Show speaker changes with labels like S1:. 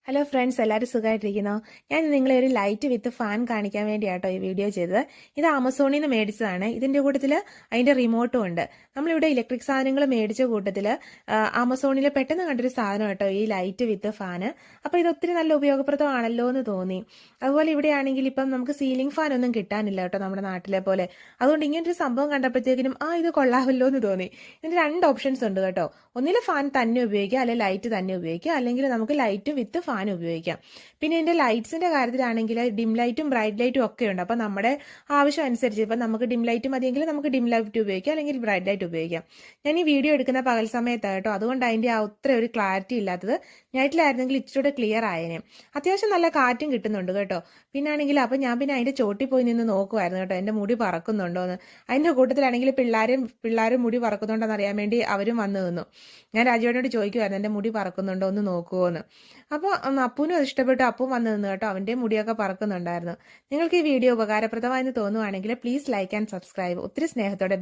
S1: Hello friends, എല്ലാവരും സുഖമായിട്ടിരിക്കുന്നോ? ഞാൻ നിങ്ങളെ ഒരു ലൈറ്റ് വിത്ത് ഫാൻ കാണിക്കാൻ വേണ്ടിയാട്ടോ ഈ വീഡിയോ ചെയ്തത്. ഇത് ആമസോണിൽ നിന്ന് മേടിച്ചതാണ്. ഇതിൻ്റെ കൂട്ടത്തിൽ അതിൻ്റെ റിമോട്ടും ഉണ്ട്. നമ്മളിവിടെ ഇലക്ട്രിക് സാധനങ്ങൾ മേടിച്ച കൂട്ടത്തിൽ ആമസോണിൽ പെട്ടെന്ന് കണ്ടൊരു സാധനം കേട്ടോ ഈ ലൈറ്റ് വിത്ത് ഫാന്. അപ്പോൾ ഇത് ഒത്തിരി നല്ല ഉപയോഗപ്രദമാണല്ലോ എന്ന് തോന്നി. അതുപോലെ ഇവിടെയാണെങ്കിൽ ഇപ്പം നമുക്ക് സീലിംഗ് ഫാൻ ഒന്നും കിട്ടാനില്ല കേട്ടോ നമ്മുടെ നാട്ടിലെ പോലെ. അതുകൊണ്ട് ഇങ്ങനൊരു സംഭവം കണ്ടപ്പോഴത്തേക്കിനും ഇത് കൊള്ളാമല്ലോ എന്ന് തോന്നി. ഇതിന് രണ്ട് ഓപ്ഷൻസ് ഉണ്ട് കേട്ടോ. ഒന്നിൽ ഫാൻ തന്നെ ഉപയോഗിക്കുക, അല്ലെങ്കിൽ ലൈറ്റ് തന്നെ ഉപയോഗിക്കുക, അല്ലെങ്കിൽ നമുക്ക് ലൈറ്റ് വിത്ത് ഫാൻ ഉപയോഗിക്കാം. പിന്നെ ഇതിന്റെ ലൈറ്റ്സിന്റെ കാര്യത്തിലാണെങ്കിൽ ഡിം ലൈറ്റും ബ്രൈറ്റ് ലൈറ്റും ഒക്കെ ഉണ്ട്. അപ്പൊ നമ്മുടെ ആവശ്യം അനുസരിച്ച് ഇപ്പം നമുക്ക് ഡിം ലൈറ്റ് മതിയെങ്കിൽ നമുക്ക് ഡിം ലൈറ്റ് ഉപയോഗിക്കാം, അല്ലെങ്കിൽ ബ്രൈറ്റ് ലൈറ്റ് ഉപയോഗിക്കാം. ഞാൻ ഈ വീഡിയോ എടുക്കുന്ന പകൽ സമയത്താണ് കേട്ടോ, അതുകൊണ്ട് അതിന്റെ അത്ര ഒരു ക്ലാരിറ്റി ഇല്ലാത്തത്. നൈറ്റിലായിരുന്നെങ്കിൽ ഇച്ചിരി ക്ലിയർ ആയേനെ. അത്യാവശ്യം നല്ല കാറ്റും കിട്ടുന്നുണ്ട് കേട്ടോ. പിന്നെ ആണെങ്കിൽ അപ്പം ഞാൻ പിന്നെ അതിന്റെ ചോട്ടിൽ പോയി നിന്ന് നോക്കുമായിരുന്നു കേട്ടോ, എന്റെ മുടി പറക്കുന്നുണ്ടോ എന്ന്. അതിന്റെ കൂട്ടത്തിലാണെങ്കിൽ പിള്ളേരും മുടി പറക്കുന്നുണ്ടോന്ന് അറിയാൻ വേണ്ടി അവരും വന്നു നിന്നു. ഞാൻ രാജുവേട്ടനോട് ചോദിക്കുമായിരുന്നു എന്റെ മുടി പറക്കുന്നുണ്ടോ എന്ന് നോക്കുമോ എന്ന്. അപ്പോൾ അപ്പൂനും അത് ഇഷ്ടപ്പെട്ടു. അപ്പും വന്നു നിന്ന് കേട്ടോ, അവന്റെ മുടിയൊക്കെ പറക്കുന്നുണ്ടായിരുന്നു. നിങ്ങൾക്ക് ഈ വീഡിയോ ഉപകാരപ്രദമായെന്ന് തോന്നുവാണെങ്കിൽ പ്ലീസ് ലൈക്ക് ആൻഡ് സബ്സ്ക്രൈബ്. ഒത്തിരി സ്നേഹത്തോടെ